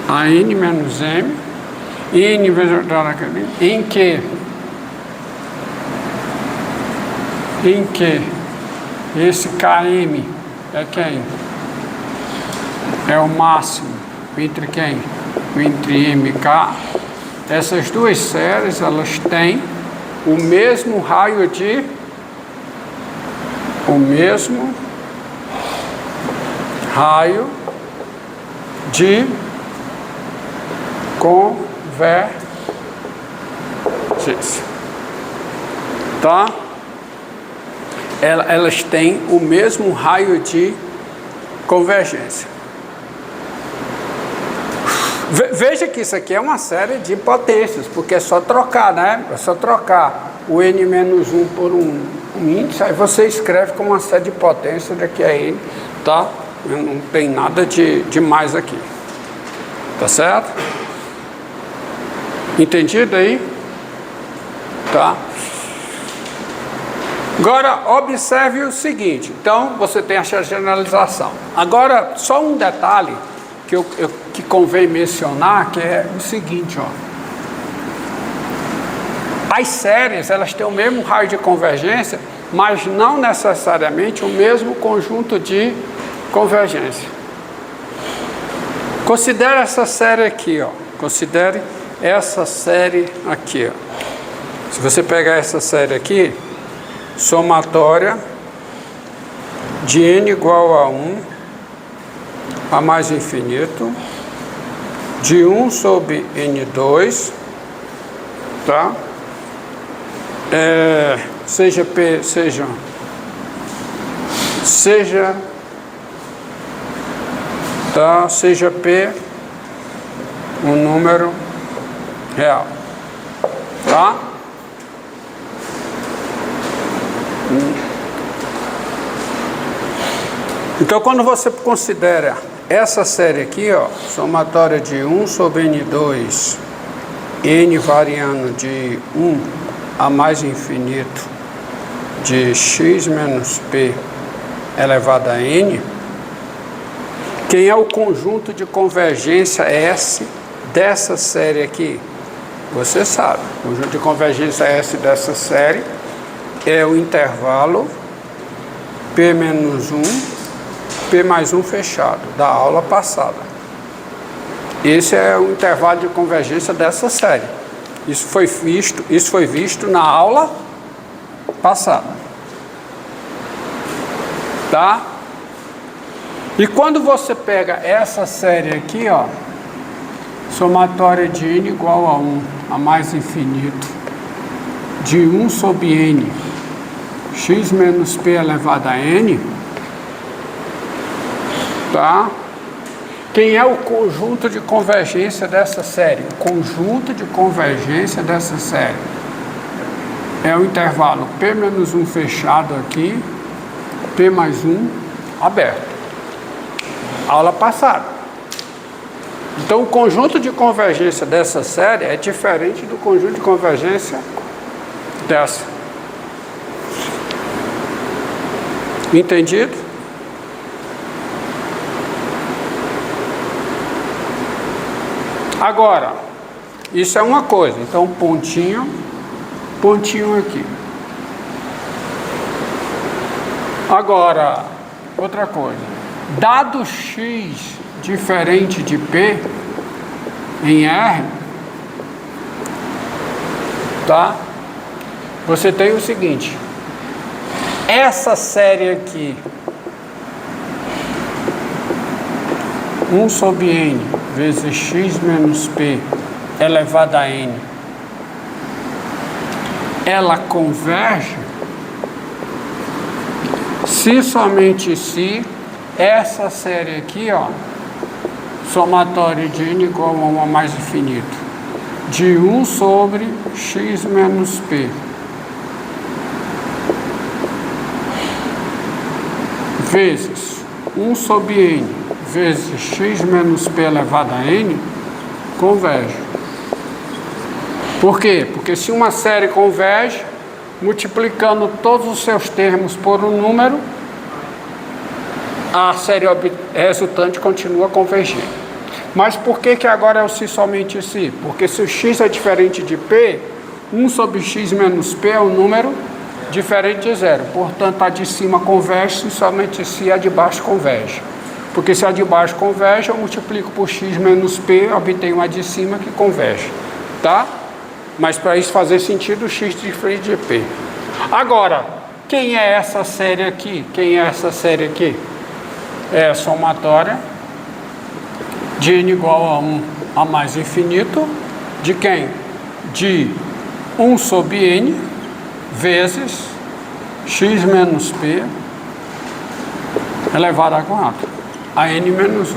a n menos m, n vezes em que esse km é quem? É o máximo entre quem? Entre m e k. Essas duas séries, elas têm o mesmo raio de convergência, tá? Elas têm o mesmo raio de convergência. Veja que isso aqui é uma série de potências, porque é só trocar, né? É só trocar o n-1 por um índice, aí você escreve como uma série de potências, daqui a n, tá? Não tem nada de mais aqui. Tá certo? Entendido aí? Tá? Agora, observe o seguinte. Então, você tem essa generalização. Agora, só um detalhe que convém mencionar, que é o seguinte, ó. As séries, elas têm o mesmo raio de convergência, mas não necessariamente o mesmo conjunto de convergência. Considere essa série aqui, ó. Considere essa série aqui, ó. Se você pegar essa série aqui, somatória de n igual a 1 a mais infinito, de 1 sobre n2, tá? Seja P, seja P um número real, tá? Então, quando você considera essa série aqui, ó, somatória de 1 sobre n2, n variando de 1 a mais infinito de x menos p elevado a n, quem é o conjunto de convergência S dessa série aqui? Você sabe. O conjunto de convergência S dessa série é o intervalo P menos 1, P mais 1 fechado, da aula passada. Esse é o intervalo de convergência dessa série. Isso foi visto na aula passada. Tá? E quando você pega essa série aqui, ó, somatória de n igual a 1 a mais infinito, de 1 sobre n, x menos p elevado a n, tá? Quem é o conjunto de convergência dessa série? O conjunto de convergência dessa série é o intervalo P menos 1 fechado aqui, P mais 1 aberto. Aula passada. Então, o conjunto de convergência dessa série é diferente do conjunto de convergência dessa. Entendido? Agora, isso é uma coisa. Então, pontinho aqui. Agora, outra coisa. Dado x diferente de P em R, tá? Você tem o seguinte. Essa série aqui, 1 sobre n vezes x menos p elevado a n, ela converge se somente se essa série aqui, ó, somatória de n igual a 1 a mais infinito, de 1 sobre x menos p vezes 1 sobre n vezes x menos p elevado a n, converge. Por quê? Porque se uma série converge, multiplicando todos os seus termos por um número, a série resultante continua convergindo. Mas por que agora é o si somente si? Porque se o x é diferente de p, 1 sobre x menos p é um número diferente de zero. Portanto, a de cima converge se somente se a de baixo converge. Porque se a de baixo converge, eu multiplico por x menos p, obtenho a de cima que converge. Tá? Mas para isso fazer sentido, o x diferente de p. Agora, quem é essa série aqui? Quem é essa série aqui? É a somatória de n igual a 1 a mais infinito, de quem? De 1 sobre n vezes x menos p elevado a 4, a n menos 1.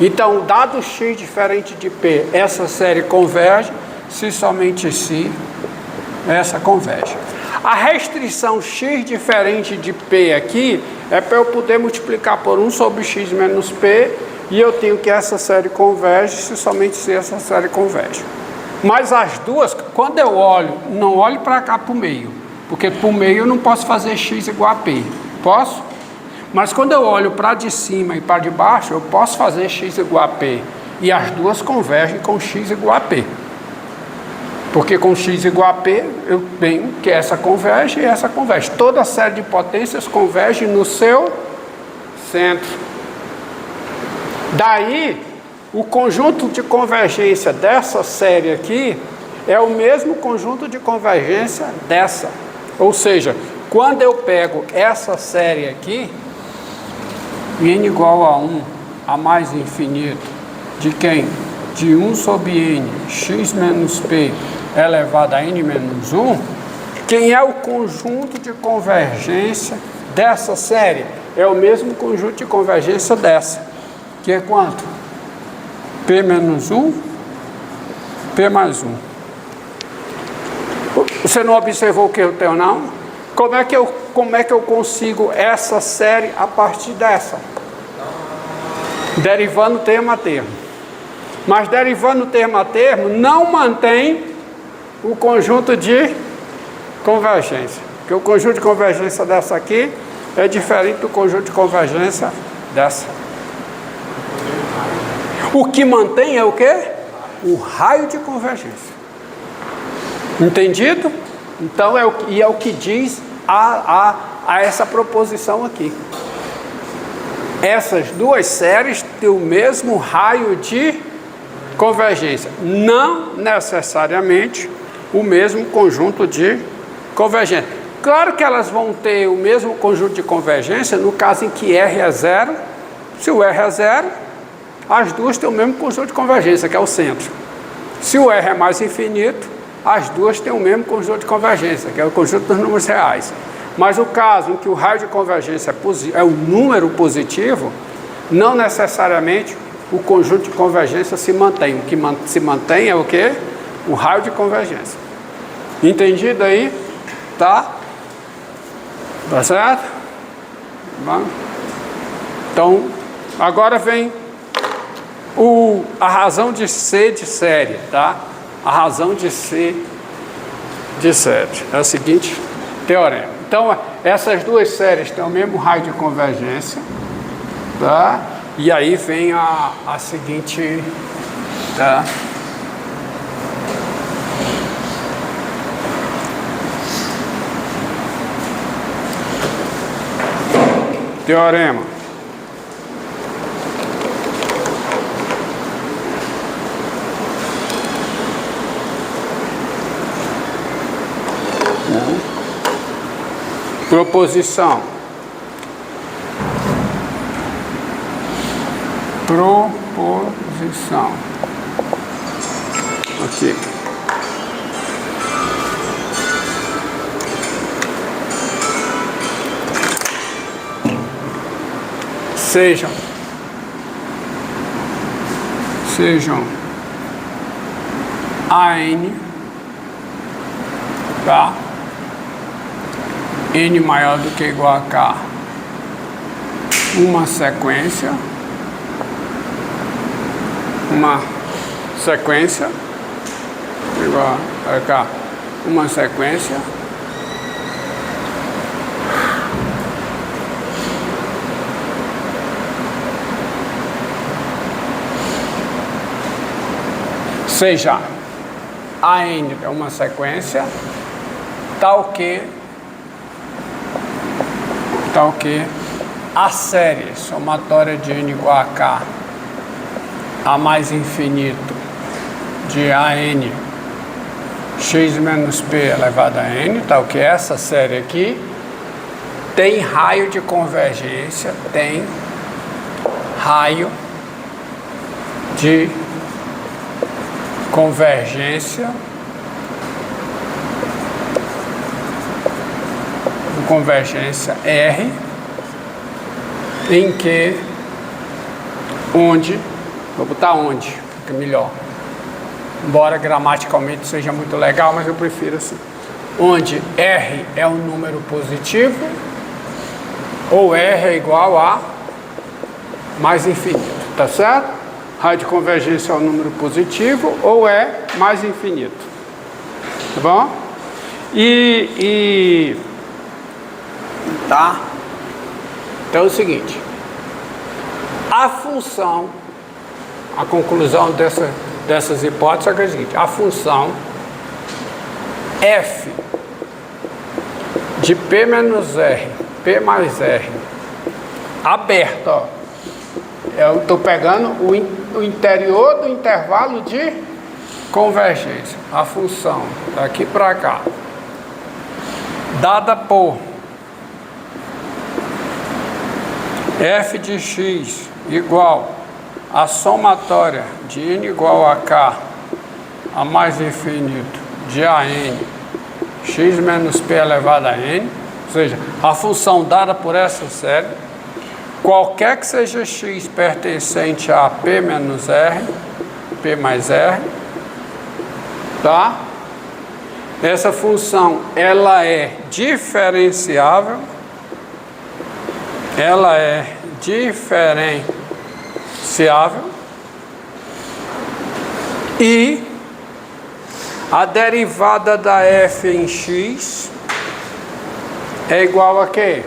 Então, dado x diferente de p, essa série converge, se somente se essa converge. A restrição x diferente de p aqui é para eu poder multiplicar por 1 sobre x menos p, e eu tenho que essa série converge se somente se essa série converge. Mas as duas, quando eu olho, não olho para cá para o meio, porque para o meio eu não posso fazer x igual a p. Posso? Mas quando eu olho para de cima e para de baixo, eu posso fazer x igual a p. E as duas convergem com x igual a p. Porque com x igual a p, eu tenho que essa converge e essa converge. Toda série de potências converge no seu centro. Daí, o conjunto de convergência dessa série aqui é o mesmo conjunto de convergência dessa. Ou seja, quando eu pego essa série aqui, n igual a 1 a mais infinito, de quem? De 1 sobre n, x menos p elevado a n menos 1, quem é o conjunto de convergência dessa série? É o mesmo conjunto de convergência dessa. Que é quanto? P menos 1, P mais 1. Você não observou o que eu tenho, não? Como é que eu consigo essa série a partir dessa? Derivando termo a termo. Mas derivando termo a termo não mantém o conjunto de convergência. Porque o conjunto de convergência dessa aqui é diferente do conjunto de convergência dessa. O que mantém é o quê? O raio de convergência. Entendido? Então é o que diz a essa proposição aqui. Essas duas séries têm o mesmo raio de convergência. Não necessariamente o mesmo conjunto de convergência. Claro que elas vão ter o mesmo conjunto de convergência no caso em que R é zero. Se o R é zero, as duas têm o mesmo conjunto de convergência, que é o centro. Se o R é mais infinito, as duas têm o mesmo conjunto de convergência, que é o conjunto dos números reais. Mas o caso em que o raio de convergência é um número positivo, não necessariamente o conjunto de convergência se mantém. O que se mantém é o quê? O raio de convergência. Entendido aí? Tá? Tá certo? Bom. Então, agora vem a razão de ser de série, tá? A razão de ser de série. É o seguinte teorema. Então, essas duas séries têm o mesmo raio de convergência, tá? E aí vem a seguinte, tá? Teorema. Proposição. Proposição. Aqui. Sejam AN, tá? N maior do que igual a K, uma sequência igual a K, uma sequência seja, a n é uma sequência tal que a série somatória de n igual a k a mais infinito de an x menos p elevado a n, tal que essa série aqui tem raio de convergência, tem raio de convergência R, em que, onde, vou botar onde, fica melhor, embora gramaticalmente seja muito legal, mas eu prefiro assim, onde R é um número positivo, ou R é igual a mais infinito, tá certo? Raio de convergência é um número positivo, ou é mais infinito, tá bom? Tá? Então é o seguinte, a função, a conclusão dessas hipóteses é a seguinte, a função f de p menos r, p mais r, aberta, ó, eu estou pegando o interior do intervalo de convergência, a função daqui para cá, dada por f de x igual a somatória de n igual a k a mais infinito de an x menos p elevado a n, ou seja, a função dada por essa série, qualquer que seja x pertencente a p menos r, p mais r, tá? Essa função, ela é diferenciável, e a derivada da f em x é igual a quê?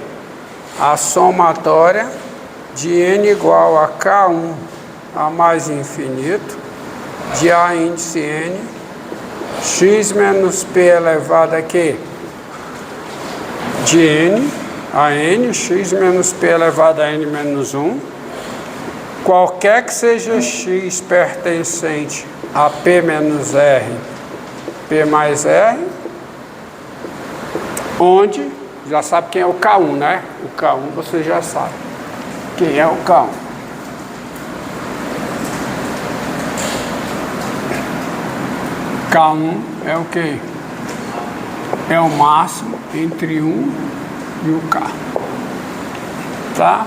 A somatória de n igual a k1 a mais infinito de a índice n x menos p elevado a quê? De n a n, x menos p elevado a n menos 1, qualquer que seja x pertencente a p menos r, p mais r, onde, já sabe quem é o K1, né? O K1 você já sabe quem é o K1. K1 é o quê? É o máximo entre 1 e o K, tá?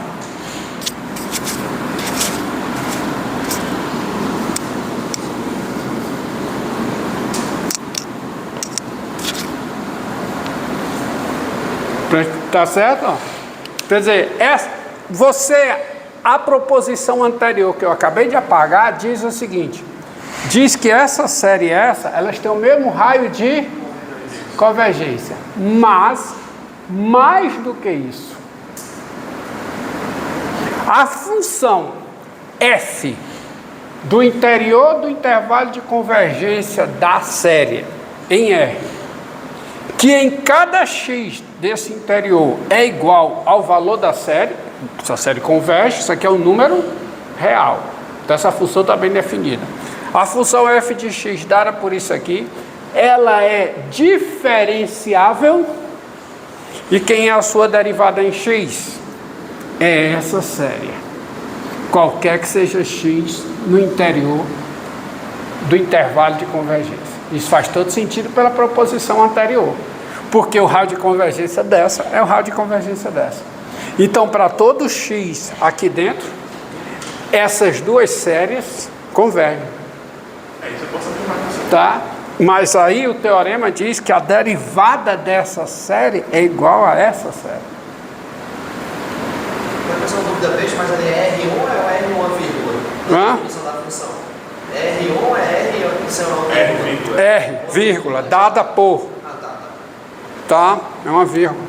Tá certo? Quer dizer, a proposição anterior que eu acabei de apagar diz o seguinte, diz que essa série elas têm o mesmo raio de convergência, mas mais do que isso, a função f do interior do intervalo de convergência da série em R, que em cada x desse interior é igual ao valor da série, essa série converge, isso aqui é um número real, então essa função está bem definida. A função f de x dada por isso aqui, ela é diferenciável. E quem é a sua derivada em x? É essa série. Qualquer que seja x no interior do intervalo de convergência. Isso faz todo sentido pela proposição anterior. Porque o raio de convergência dessa é o raio de convergência dessa. Então, para todo x aqui dentro, essas duas séries convergem. Tá? Mas aí o teorema diz que a derivada dessa série é igual a essa série. Uma pessoa dúvida peixe, mas ali é R1 ou é R1 vírgula? Hã? Da função. R1 é R ou isso é vírgula? R, vírgula, dada por. Tá? É uma vírgula.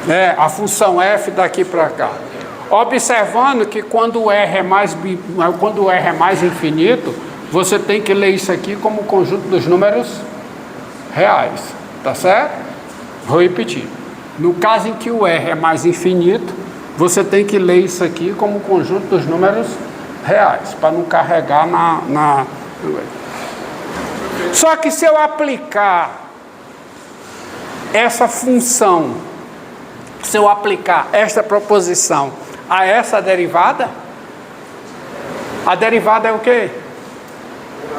É, a função f daqui para cá. Observando que quando o R é mais infinito, você tem que ler isso aqui como conjunto dos números reais, tá certo? Vou repetir. No caso em que o R é mais infinito, você tem que ler isso aqui como conjunto dos números reais, para não carregar na... Só que se eu aplicar essa função, se eu aplicar esta proposição a essa derivada, a derivada é o quê?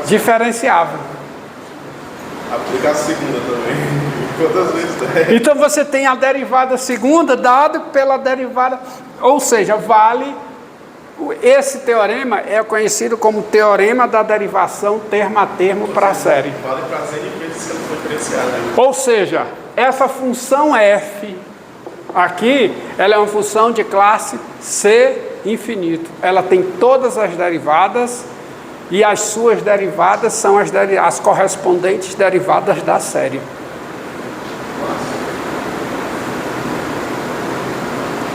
Diferenciável. Aplicar a segunda também. Quantas vezes der? Então você tem a derivada segunda dada pela derivada, ou seja, vale. Esse teorema é conhecido como teorema da derivação termo a termo para a série. Vale para as N vezes que ela foi diferenciada. Ou seja, essa função f aqui, ela é uma função de classe C infinito. Ela tem todas as derivadas e as suas derivadas são as correspondentes derivadas da série.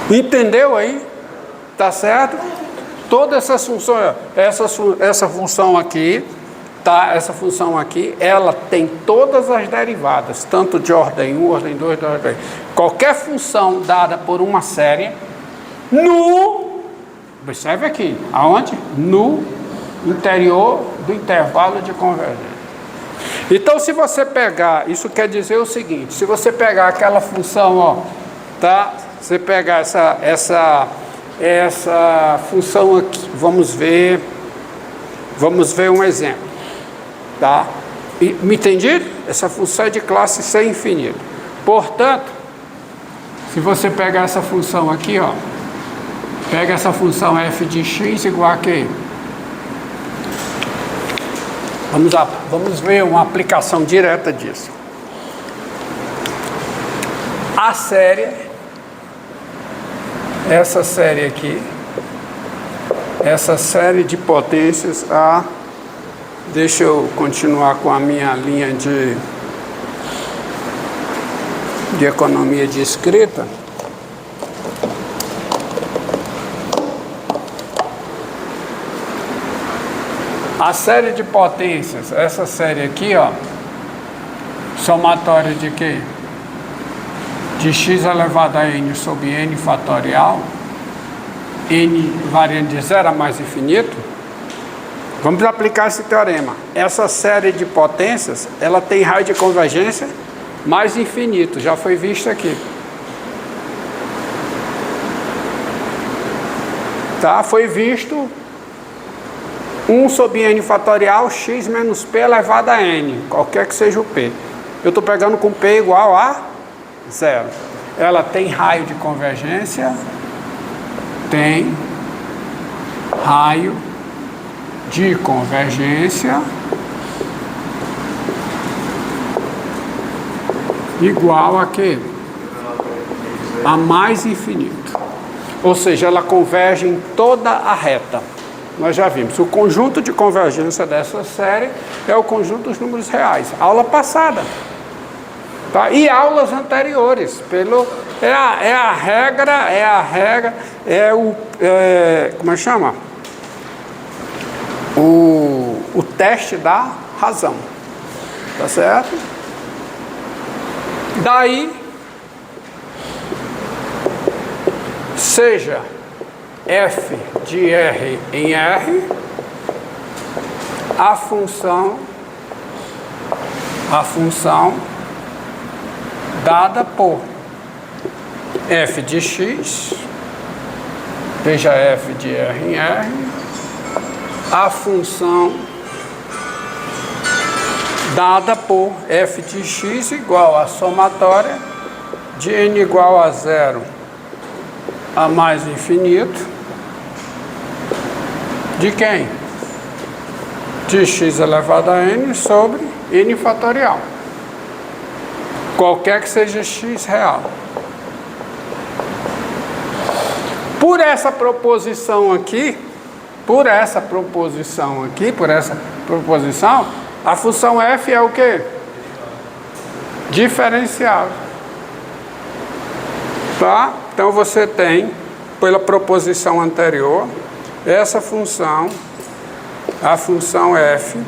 Entendeu aí? Tá certo? Todas essas funções, essa função aqui, tá? Essa função aqui, ela tem todas as derivadas, tanto de ordem 1, ordem 2, de ordem 3. Qualquer função dada por uma série, observe aqui, aonde? No interior do intervalo de convergência. Então, se você pegar, isso quer dizer o seguinte, se você pegar aquela função, ó, tá? Você pegar essa função aqui, vamos ver um exemplo, tá? Me entendido? Essa função é de classe C infinito. Portanto, se você pegar essa função aqui, ó, pega essa função f de x igual a quê? Vamos lá, vamos ver uma aplicação direta disso. A série, essa série aqui, essa série de potências A, deixa eu continuar com a minha linha de economia de escrita. A série de potências, essa série aqui, ó, somatória de quê? De x elevado a n sobre n fatorial, n variando de 0 a mais infinito. Vamos aplicar esse teorema. Essa série de potências, ela tem raio de convergência mais infinito, já foi visto aqui. Tá? Foi visto 1 sobre n fatorial, x menos p elevado a n, qualquer que seja o p. Eu estou pegando com p igual a 0. Ela tem raio de convergência, tem raio de convergência igual a quê? A mais infinito. Ou seja, ela converge em toda a reta. Nós já vimos, o conjunto de convergência dessa série é o conjunto dos números reais. Aula passada. Tá? E aulas anteriores. Como é que chama? O teste da razão. Tá certo? Daí, seja f de R em R, a função dada por f de x, veja f de R em R, a função dada por f de x igual a somatória de n igual a 0 a mais infinito, de quem? De x elevado a n sobre n fatorial. Qualquer que seja x real. Por essa proposição aqui, a função f é o quê? Diferenciável. Tá? Então você tem pela proposição anterior, essa função, a função f,